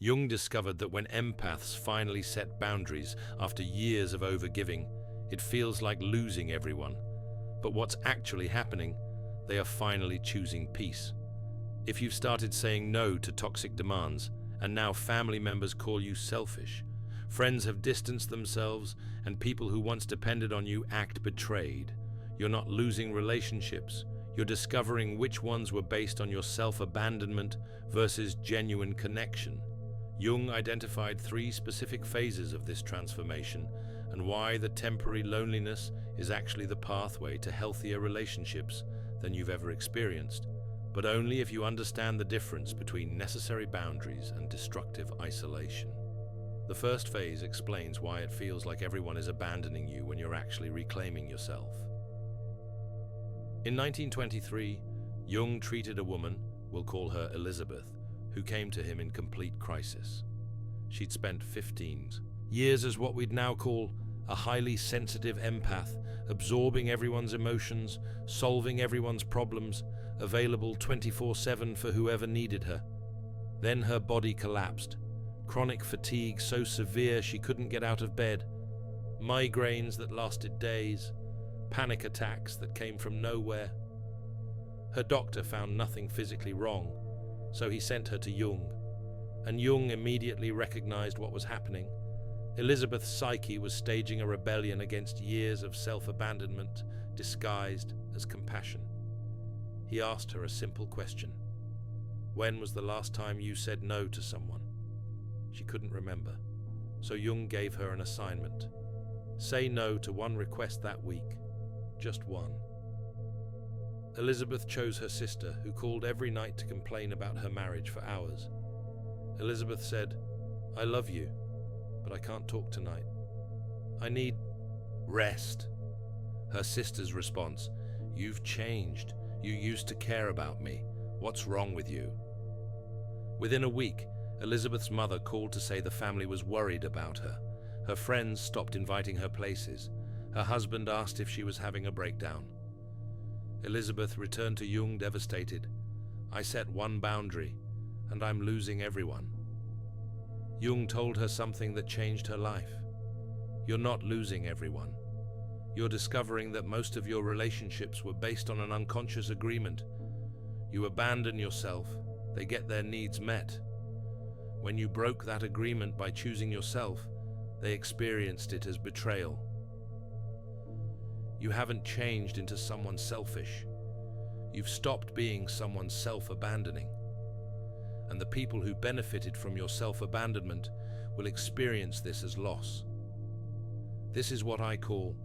Jung discovered that when empaths finally set boundaries after years of overgiving, it feels like losing everyone. But what's actually happening? They are finally choosing peace. If you've started saying no to toxic demands, and now family members call you selfish, friends have distanced themselves, and people who once depended on you act betrayed, you're not losing relationships, you're discovering which ones were based on your self-abandonment versus genuine connection. Jung identified 3 specific phases of this transformation and why the temporary loneliness is actually the pathway to healthier relationships than you've ever experienced, but only if you understand the difference between necessary boundaries and destructive isolation. The first phase explains why it feels like everyone is abandoning you when you're actually reclaiming yourself. In 1923, Jung treated a woman, we'll call her Elizabeth, who came to him in complete crisis. She'd spent 15 years as what we'd now call a highly sensitive empath, absorbing everyone's emotions, solving everyone's problems, available 24/7 for whoever needed her. Then her body collapsed. Chronic fatigue so severe she couldn't get out of bed, migraines that lasted days, panic attacks that came from nowhere. Her doctor found nothing physically wrong, so he sent her to Jung, and Jung immediately recognized what was happening. Elizabeth's psyche was staging a rebellion against years of self-abandonment disguised as compassion. He asked her a simple question. When was the last time you said no to someone? She couldn't remember, so Jung gave her an assignment. Say no to 1 request that week, just 1. Elizabeth chose her sister, who called every night to complain about her marriage for hours. Elizabeth said, "I love you, but I can't talk tonight. I need rest." Her sister's response, "You've changed. You used to care about me. What's wrong with you?" Within a week, Elizabeth's mother called to say the family was worried about her. Her friends stopped inviting her places. Her husband asked if she was having a breakdown. Elizabeth returned to Jung devastated. "I set 1 boundary, and I'm losing everyone." Jung told her something that changed her life. You're not losing everyone. You're discovering that most of your relationships were based on an unconscious agreement. You abandon yourself, they get their needs met. When you broke that agreement by choosing yourself, they experienced it as betrayal. You haven't changed into someone selfish. You've stopped being someone self-abandoning. And the people who benefited from your self-abandonment will experience this as loss. This is what I call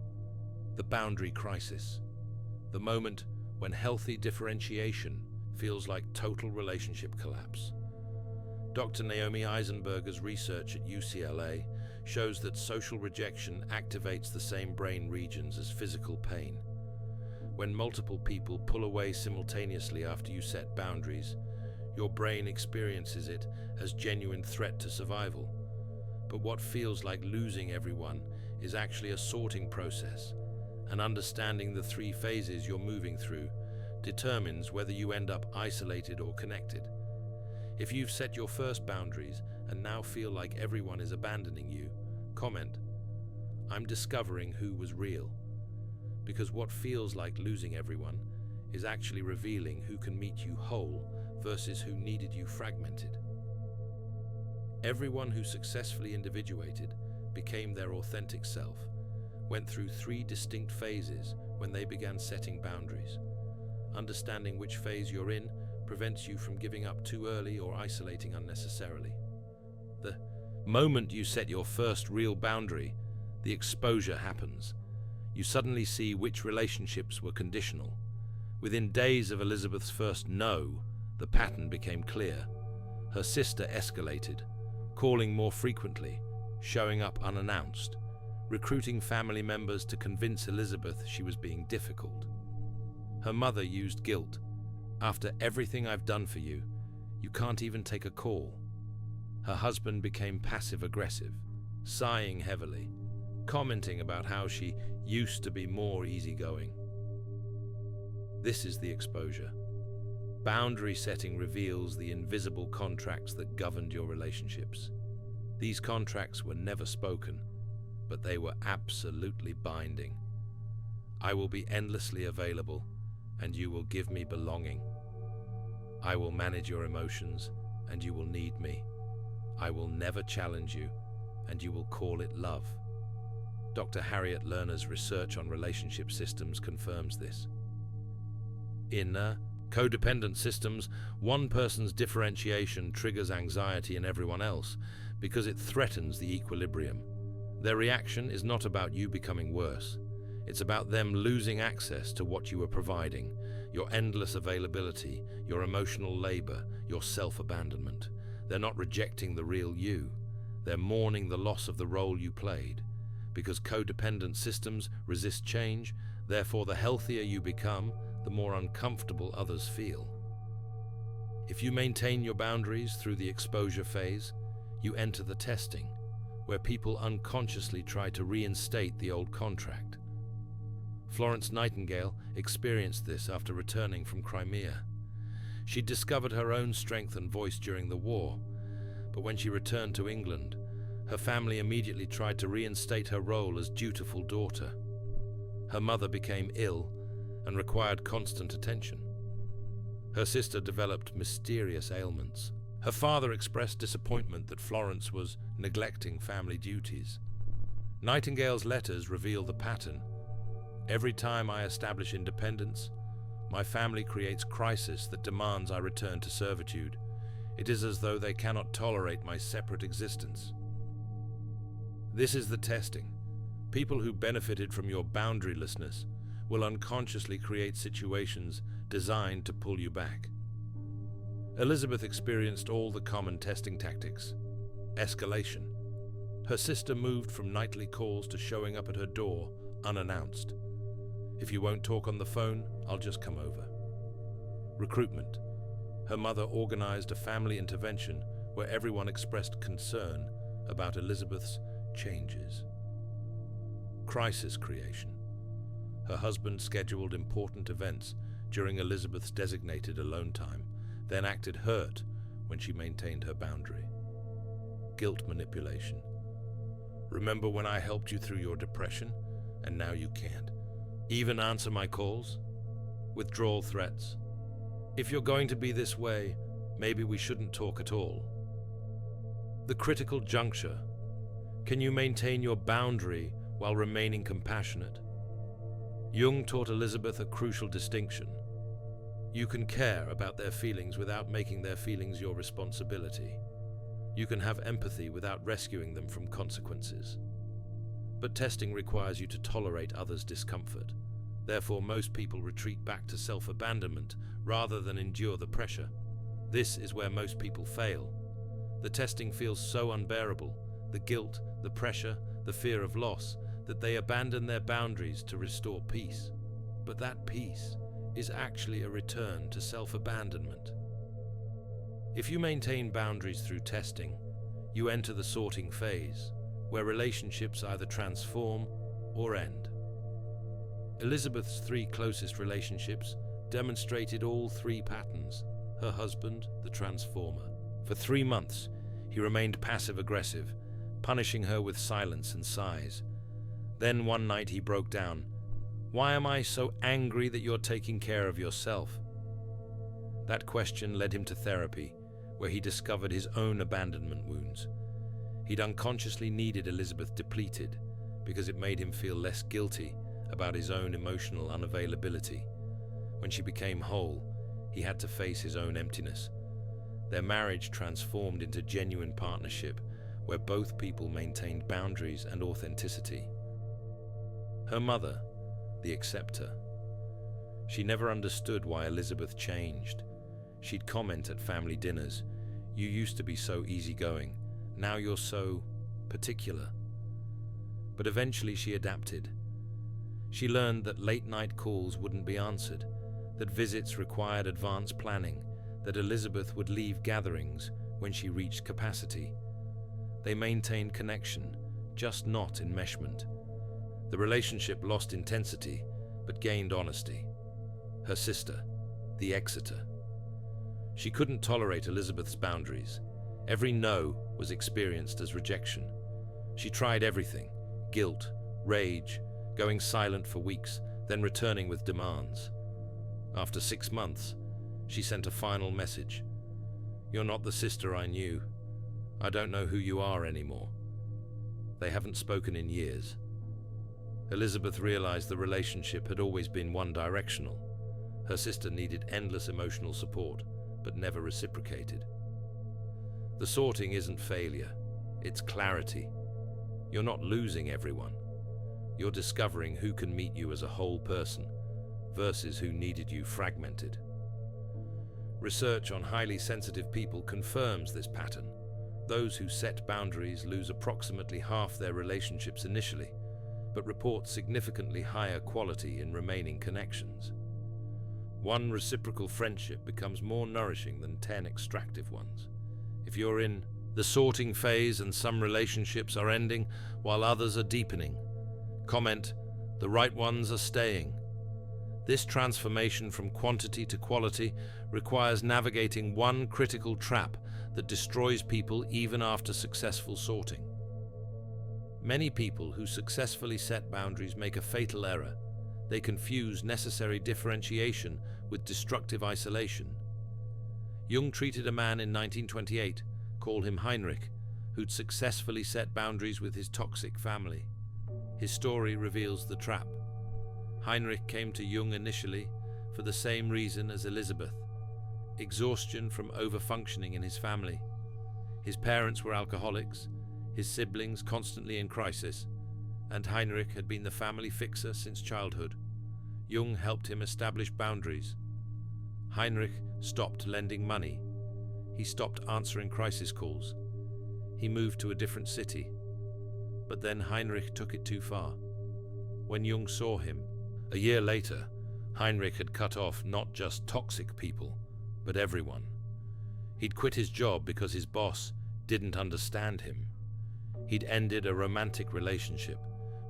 the boundary crisis, the moment when healthy differentiation feels like total relationship collapse. Dr. Naomi Eisenberger's research at UCLA shows that social rejection activates the same brain regions as physical pain. When multiple people pull away simultaneously after you set boundaries, your brain experiences it as genuine threat to survival. But what feels like losing everyone is actually a sorting process, and understanding the 3 phases you're moving through determines whether you end up isolated or connected. If you've set your first boundaries and now feel like everyone is abandoning you, comment, "I'm discovering who was real," because what feels like losing everyone is actually revealing who can meet you whole versus who needed you fragmented. Everyone who successfully individuated, became their authentic self, went through 3 distinct phases when they began setting boundaries. Understanding which phase you're in prevents you from giving up too early or isolating unnecessarily. The moment you set your first real boundary, the exposure happens. You suddenly see which relationships were conditional. Within days of Elizabeth's first no, the pattern became clear. Her sister escalated, calling more frequently, showing up unannounced, recruiting family members to convince Elizabeth she was being difficult. Her mother used guilt. "After everything I've done for you, you can't even take a call." Her husband became passive-aggressive, sighing heavily, commenting about how she used to be more easygoing. This is the exposure. Boundary setting reveals the invisible contracts that governed your relationships. These contracts were never spoken, but they were absolutely binding. I will be endlessly available, and you will give me belonging. I will manage your emotions, and you will need me. I will never challenge you, and you will call it love. Dr. Harriet Lerner's research on relationship systems confirms this. In codependent systems, one person's differentiation triggers anxiety in everyone else because it threatens the equilibrium. Their reaction is not about you becoming worse. It's about them losing access to what you were providing, your endless availability, your emotional labor, your self-abandonment. They're not rejecting the real you. They're mourning the loss of the role you played. Because codependent systems resist change, therefore the healthier you become, the more uncomfortable others feel. If you maintain your boundaries through the exposure phase, you enter the testing, where people unconsciously try to reinstate the old contract. Florence Nightingale experienced this after returning from Crimea. She discovered her own strength and voice during the war, but when she returned to England, her family immediately tried to reinstate her role as dutiful daughter. Her mother became ill and required constant attention. Her sister developed mysterious ailments. Her father expressed disappointment that Florence was neglecting family duties. Nightingale's letters reveal the pattern. Every time I establish independence, my family creates crisis that demands I return to servitude. It is as though they cannot tolerate my separate existence. This is the testing. People who benefited from your boundarylessness will unconsciously create situations designed to pull you back. Elizabeth experienced all the common testing tactics. Escalation. Her sister moved from nightly calls to showing up at her door unannounced. If you won't talk on the phone, I'll just come over. Recruitment. Her mother organized a family intervention where everyone expressed concern about Elizabeth's changes. Crisis creation. Her husband scheduled important events during Elizabeth's designated alone time, then acted hurt when she maintained her boundary. Guilt manipulation. Remember when I helped you through your depression, and now you can't even answer my calls? Withdrawal threats. If you're going to be this way, maybe we shouldn't talk at all. The critical juncture. Can you maintain your boundary while remaining compassionate? Jung taught Elizabeth a crucial distinction. You can care about their feelings without making their feelings your responsibility. You can have empathy without rescuing them from consequences. But testing requires you to tolerate others' discomfort. Therefore, most people retreat back to self-abandonment rather than endure the pressure. This is where most people fail. The testing feels so unbearable, the guilt, the pressure, the fear of loss, that they abandon their boundaries to restore peace. But that peace is actually a return to self-abandonment. If you maintain boundaries through testing, you enter the sorting phase, where relationships either transform or end. Elizabeth's 3 closest relationships demonstrated all 3 patterns. Her husband, the transformer. For 3 months, he remained passive-aggressive, punishing her with silence and sighs. Then one night he broke down. Why am I so angry that you're taking care of yourself? That question led him to therapy, where he discovered his own abandonment wounds. He'd unconsciously needed Elizabeth depleted because it made him feel less guilty about his own emotional unavailability. When she became whole, he had to face his own emptiness. Their marriage transformed into genuine partnership, where both people maintained boundaries and authenticity. Her mother, the acceptor. She never understood why Elizabeth changed. She'd comment at family dinners, "You used to be so easygoing, now you're so particular." But eventually she adapted. She learned that late-night calls wouldn't be answered, that visits required advanced planning, that Elizabeth would leave gatherings when she reached capacity. They maintained connection, just not enmeshment. The relationship lost intensity, but gained honesty. Her sister, the exeter. She couldn't tolerate Elizabeth's boundaries. Every no was experienced as rejection. She tried everything: guilt, rage, going silent for weeks, then returning with demands. After 6 months, she sent a final message. "You're not the sister I knew. I don't know who you are anymore." They haven't spoken in years. Elizabeth realized the relationship had always been one-directional. Her sister needed endless emotional support, but never reciprocated. The sorting isn't failure, it's clarity. You're not losing everyone. You're discovering who can meet you as a whole person versus who needed you fragmented. Research on highly sensitive people confirms this pattern. Those who set boundaries lose approximately half their relationships initially, but report significantly higher quality in remaining connections. One reciprocal friendship becomes more nourishing than 10 extractive ones. If you're in the sorting phase and some relationships are ending while others are deepening, comment, "The right ones are staying." This transformation from quantity to quality requires navigating one critical trap that destroys people even after successful sorting. Many people who successfully set boundaries make a fatal error. They confuse necessary differentiation with destructive isolation. Jung treated a man in 1928, call him Heinrich, who'd successfully set boundaries with his toxic family. His story reveals the trap. Heinrich came to Jung initially for the same reason as Elizabeth: exhaustion from overfunctioning in his family. His parents were alcoholics, his siblings constantly in crisis, and Heinrich had been the family fixer since childhood. Jung helped him establish boundaries. Heinrich stopped lending money. He stopped answering crisis calls. He moved to a different city. But then Heinrich took it too far. When Jung saw him, a year later, Heinrich had cut off not just toxic people, but everyone. He'd quit his job because his boss didn't understand him. He'd ended a romantic relationship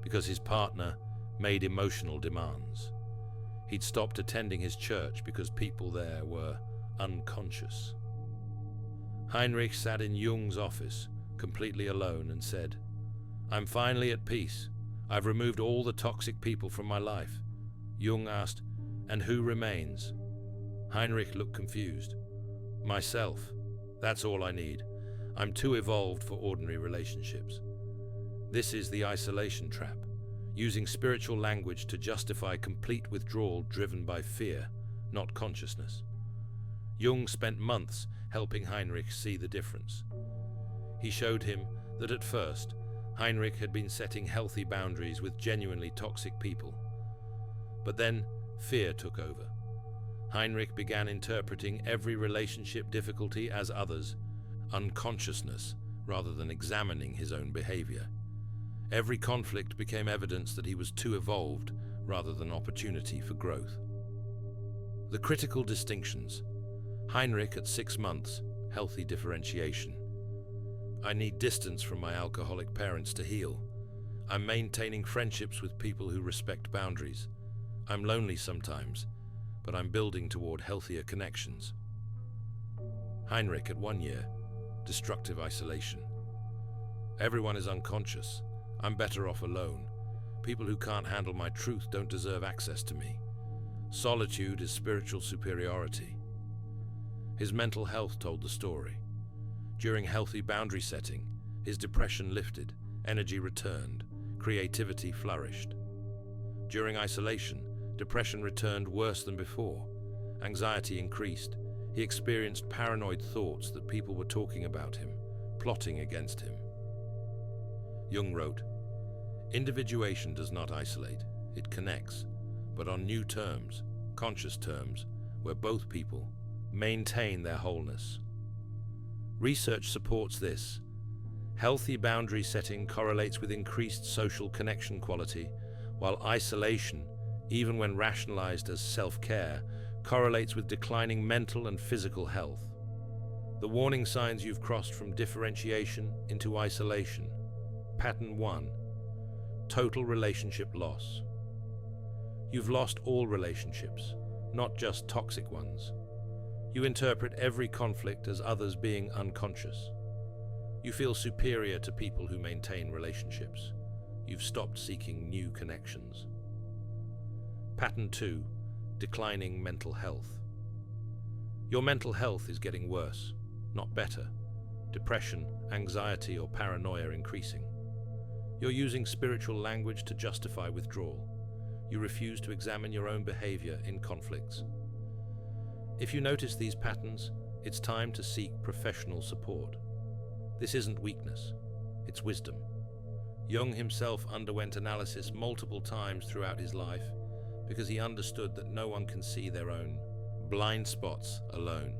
because his partner made emotional demands. He'd stopped attending his church because people there were unconscious. Heinrich sat in Jung's office, completely alone, and said, "I'm finally at peace. I've removed all the toxic people from my life." Jung asked, "And who remains?" Heinrich looked confused. "Myself. That's all I need. I'm too evolved for ordinary relationships." This is the isolation trap, using spiritual language to justify complete withdrawal driven by fear, not consciousness. Jung spent months helping Heinrich see the difference. He showed him that at first, Heinrich had been setting healthy boundaries with genuinely toxic people. But then, fear took over. Heinrich began interpreting every relationship difficulty as others' unconsciousness rather than examining his own behavior. Every conflict became evidence that he was too evolved rather than opportunity for growth. The critical distinctions. Heinrich at 6 months, healthy differentiation. I need distance from my alcoholic parents to heal. I'm maintaining friendships with people who respect boundaries. I'm lonely sometimes, but I'm building toward healthier connections. Heinrich at 1 year, destructive isolation. Everyone is unconscious. I'm better off alone. People who can't handle my truth don't deserve access to me. Solitude is spiritual superiority. His mental health told the story. During healthy boundary setting, his depression lifted, energy returned, creativity flourished. During isolation, depression returned worse than before. Anxiety increased. He experienced paranoid thoughts that people were talking about him, plotting against him. Jung wrote, "Individuation does not isolate, it connects, but on new terms, conscious terms, where both people maintain their wholeness." Research supports this. Healthy boundary setting correlates with increased social connection quality, while isolation, even when rationalized as self-care, correlates with declining mental and physical health. The warning signs you've crossed from differentiation into isolation. Pattern 1. Total relationship loss. You've lost all relationships, not just toxic ones. You interpret every conflict as others being unconscious. You feel superior to people who maintain relationships. You've stopped seeking new connections. Pattern 2. Declining mental health. Your mental health is getting worse, not better. Depression, anxiety, or paranoia increasing. You're using spiritual language to justify withdrawal. You refuse to examine your own behavior in conflicts. If you notice these patterns, it's time to seek professional support. This isn't weakness, it's wisdom. Jung himself underwent analysis multiple times throughout his life because he understood that no one can see their own blind spots alone.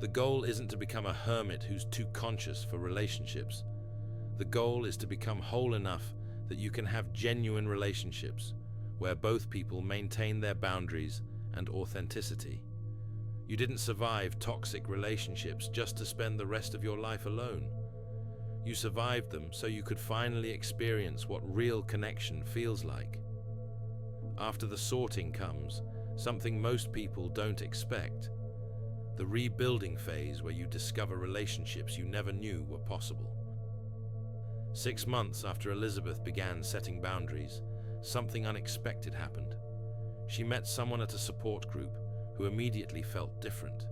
The goal isn't to become a hermit who's too conscious for relationships. The goal is to become whole enough that you can have genuine relationships where both people maintain their boundaries and authenticity. You didn't survive toxic relationships just to spend the rest of your life alone. You survived them so you could finally experience what real connection feels like. After the sorting comes something most people don't expect: the rebuilding phase, where you discover relationships you never knew were possible. 6 months after Elizabeth began setting boundaries, something unexpected happened. She met someone at a support group who immediately felt different.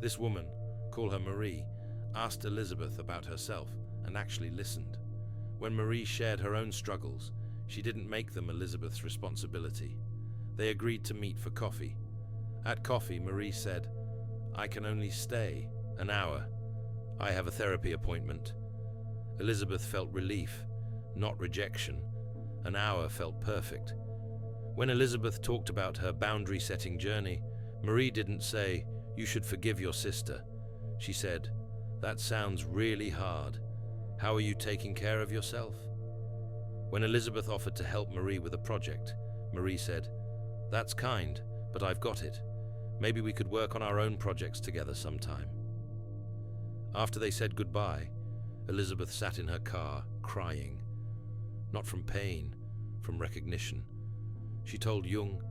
This woman, call her Marie, asked Elizabeth about herself and actually listened. When Marie shared her own struggles, she didn't make them Elizabeth's responsibility. They agreed to meet for coffee. At coffee, Marie said, "I can only stay an hour. I have a therapy appointment." Elizabeth felt relief, not rejection. An hour felt perfect. When Elizabeth talked about her boundary-setting journey, Marie didn't say, "You should forgive your sister." She said, "That sounds really hard. How are you taking care of yourself?" When Elizabeth offered to help Marie with a project, Marie said, "That's kind, but I've got it. Maybe we could work on our own projects together sometime." After they said goodbye, Elizabeth sat in her car, crying. Not from pain, from recognition. She told Jung,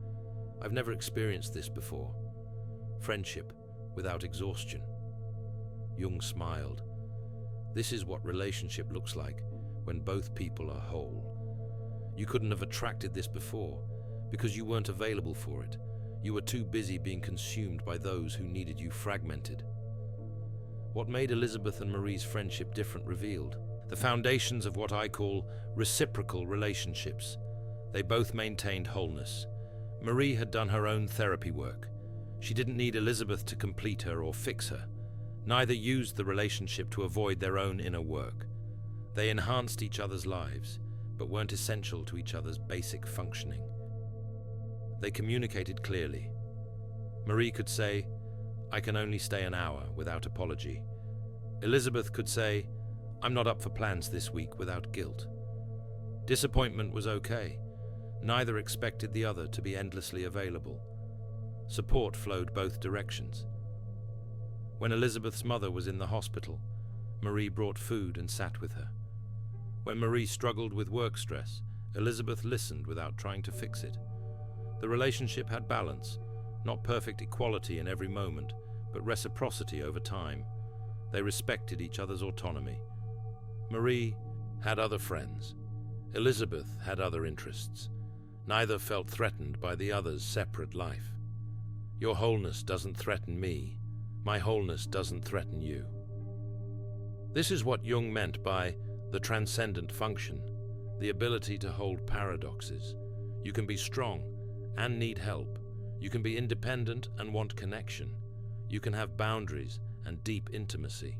"I've never experienced this before. Friendship without exhaustion." Jung smiled. "This is what relationship looks like when both people are whole. You couldn't have attracted this before because you weren't available for it. You were too busy being consumed by those who needed you fragmented." What made Elizabeth and Marie's friendship different revealed the foundations of what I call reciprocal relationships. They both maintained wholeness. Marie had done her own therapy work. She didn't need Elizabeth to complete her or fix her. Neither used the relationship to avoid their own inner work. They enhanced each other's lives, but weren't essential to each other's basic functioning. They communicated clearly. Marie could say, "I can only stay an hour," without apology. Elizabeth could say, "I'm not up for plans this week," without guilt. Disappointment was okay. Neither expected the other to be endlessly available. Support flowed both directions. When Elizabeth's mother was in the hospital, Marie brought food and sat with her. When Marie struggled with work stress, Elizabeth listened without trying to fix it. The relationship had balance, not perfect equality in every moment, but reciprocity over time. They respected each other's autonomy. Marie had other friends. Elizabeth had other interests. Neither felt threatened by the other's separate life. Your wholeness doesn't threaten me. My wholeness doesn't threaten you. This is what Jung meant by the transcendent function, the ability to hold paradoxes. You can be strong and need help. You can be independent and want connection. You can have boundaries and deep intimacy.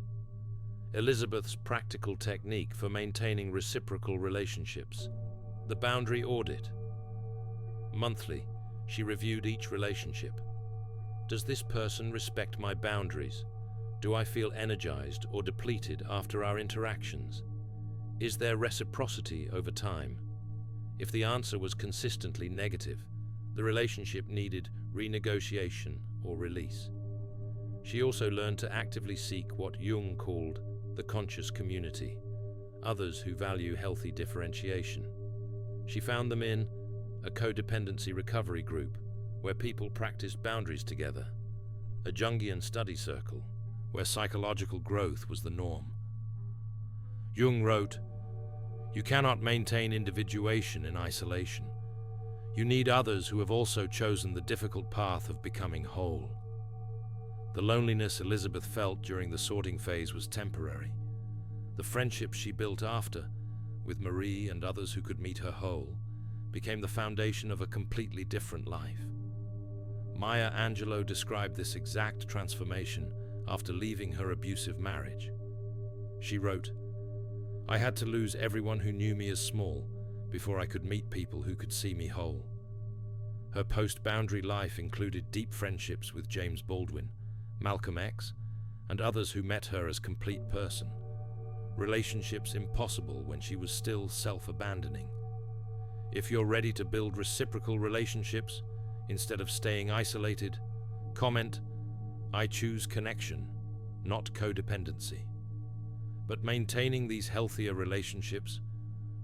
Elizabeth's practical technique for maintaining reciprocal relationships. The boundary audit. Monthly, she reviewed each relationship. Does this person respect my boundaries? Do I feel energized or depleted after our interactions? Is there reciprocity over time? If the answer was consistently negative, the relationship needed renegotiation or release. She also learned to actively seek what Jung called the conscious community, others who value healthy differentiation. She found them in a codependency recovery group where people practiced boundaries together, a Jungian study circle, where psychological growth was the norm. Jung wrote, "You cannot maintain individuation in isolation. You need others who have also chosen the difficult path of becoming whole." The loneliness Elizabeth felt during the sorting phase was temporary. The friendships she built after, with Marie and others who could meet her whole, became the foundation of a completely different life. Maya Angelou described this exact transformation after leaving her abusive marriage. She wrote, "I had to lose everyone who knew me as small before I could meet people who could see me whole." Her post-boundary life included deep friendships with James Baldwin, Malcolm X, and others who met her as a complete person. Relationships impossible when she was still self-abandoning. If you're ready to build reciprocal relationships instead of staying isolated, comment, "I choose connection, not codependency." But maintaining these healthier relationships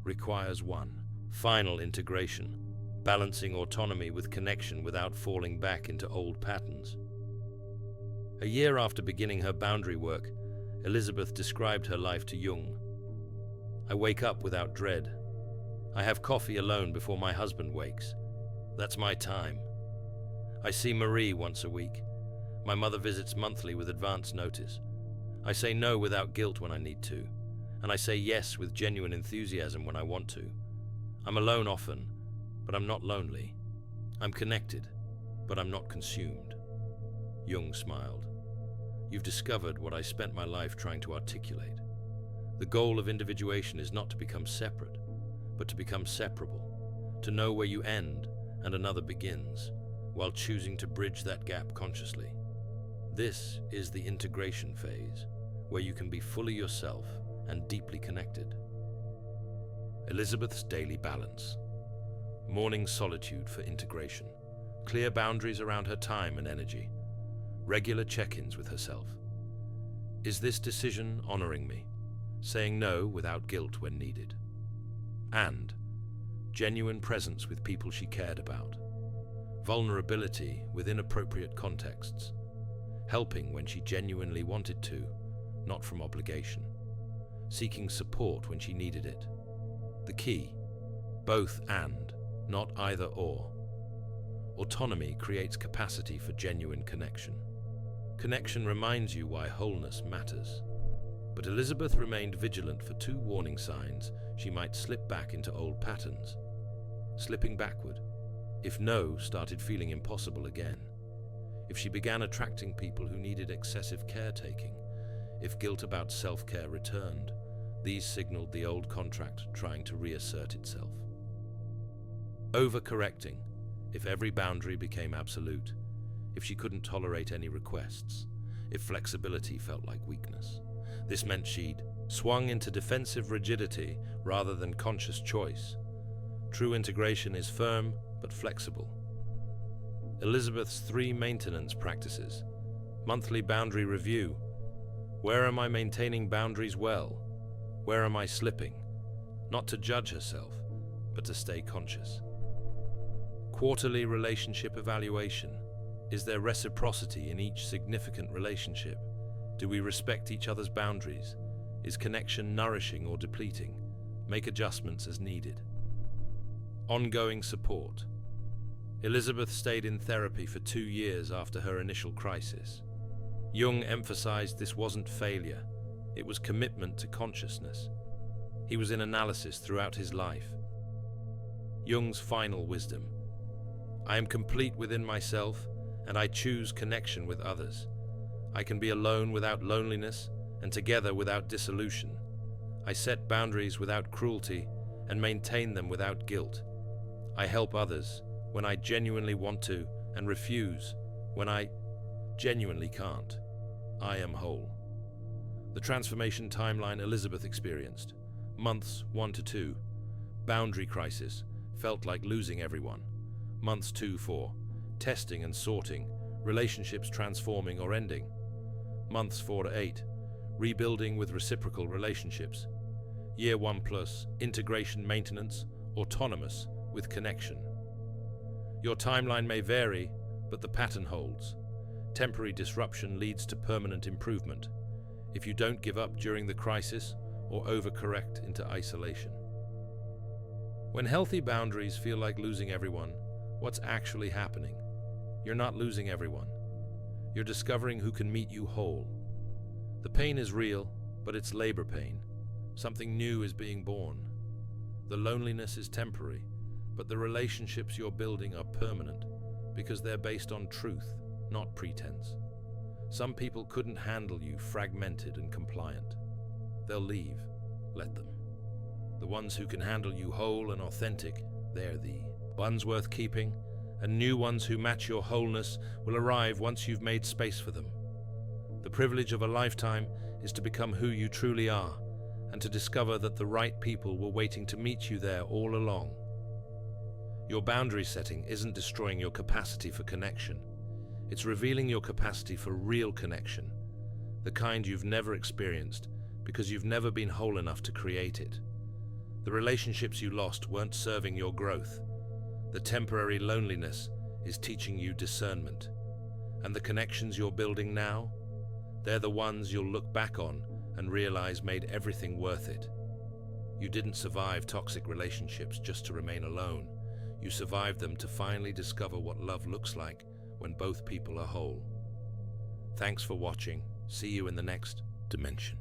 requires one, final integration, balancing autonomy with connection without falling back into old patterns. A year after beginning her boundary work, Elizabeth described her life to Jung. "I wake up without dread. I have coffee alone before my husband wakes. That's my time. I see Marie once a week. My mother visits monthly with advance notice. I say no without guilt when I need to, and I say yes with genuine enthusiasm when I want to. I'm alone often, but I'm not lonely. I'm connected, but I'm not consumed." Jung smiled. "You've discovered what I spent my life trying to articulate. The goal of individuation is not to become separate, but to become separable, to know where you end and another begins, while choosing to bridge that gap consciously. This is the integration phase, where you can be fully yourself and deeply connected." Elizabeth's daily balance. Morning solitude for integration. Clear boundaries around her time and energy. Regular check-ins with herself. Is this decision honoring me? Saying no without guilt when needed. And genuine presence with people she cared about. Vulnerability within appropriate contexts. Helping when she genuinely wanted to, not from obligation. Seeking support when she needed it. The key, both and, not either or. Autonomy creates capacity for genuine connection. Connection reminds you why wholeness matters. But Elizabeth remained vigilant for 2 warning signs she might slip back into old patterns. Slipping backward, if no started feeling impossible again. If she began attracting people who needed excessive caretaking. If guilt about self-care returned, these signaled the old contract trying to reassert itself. Overcorrecting, if every boundary became absolute. If she couldn't tolerate any requests, if flexibility felt like weakness. This meant she'd swung into defensive rigidity rather than conscious choice. True integration is firm but flexible. Elizabeth's 3 maintenance practices. Monthly boundary review. Where am I maintaining boundaries well? Where am I slipping? Not to judge herself, but to stay conscious. Quarterly relationship evaluation. Is there reciprocity in each significant relationship? Do we respect each other's boundaries? Is connection nourishing or depleting? Make adjustments as needed. Ongoing support. Elizabeth stayed in therapy for 2 years after her initial crisis. Jung emphasized this wasn't failure, it was commitment to consciousness. He was in analysis throughout his life. Jung's final wisdom. I am complete within myself, and I choose connection with others. I can be alone without loneliness, and together without dissolution. I set boundaries without cruelty, and maintain them without guilt. I help others when I genuinely want to, and refuse when I genuinely can't. I am whole. The transformation timeline Elizabeth experienced. Months 1 to 2. Boundary crisis. Felt like losing everyone. Months 2-4. Testing and sorting. Relationships transforming or ending. Months 4-8. Rebuilding with reciprocal relationships. Year 1+. Integration maintenance. Autonomous with connection. Your timeline may vary, but the pattern holds. Temporary disruption leads to permanent improvement if you don't give up during the crisis or overcorrect into isolation. When healthy boundaries feel like losing everyone, what's actually happening? You're not losing everyone. You're discovering who can meet you whole. The pain is real, but it's labor pain. Something new is being born. The loneliness is temporary, but the relationships you're building are permanent because they're based on truth, not pretense. Some people couldn't handle you fragmented and compliant. They'll leave. Let them. The ones who can handle you whole and authentic, they're the ones worth keeping, and new ones who match your wholeness will arrive once you've made space for them. The privilege of a lifetime is to become who you truly are and to discover that the right people were waiting to meet you there all along. Your boundary setting isn't destroying your capacity for connection. It's revealing your capacity for real connection, the kind you've never experienced because you've never been whole enough to create it. The relationships you lost weren't serving your growth. The temporary loneliness is teaching you discernment. And the connections you're building now, they're the ones you'll look back on and realize made everything worth it. You didn't survive toxic relationships just to remain alone. You survived them to finally discover what love looks like when both people are whole. Thanks for watching. See you in the next dimension.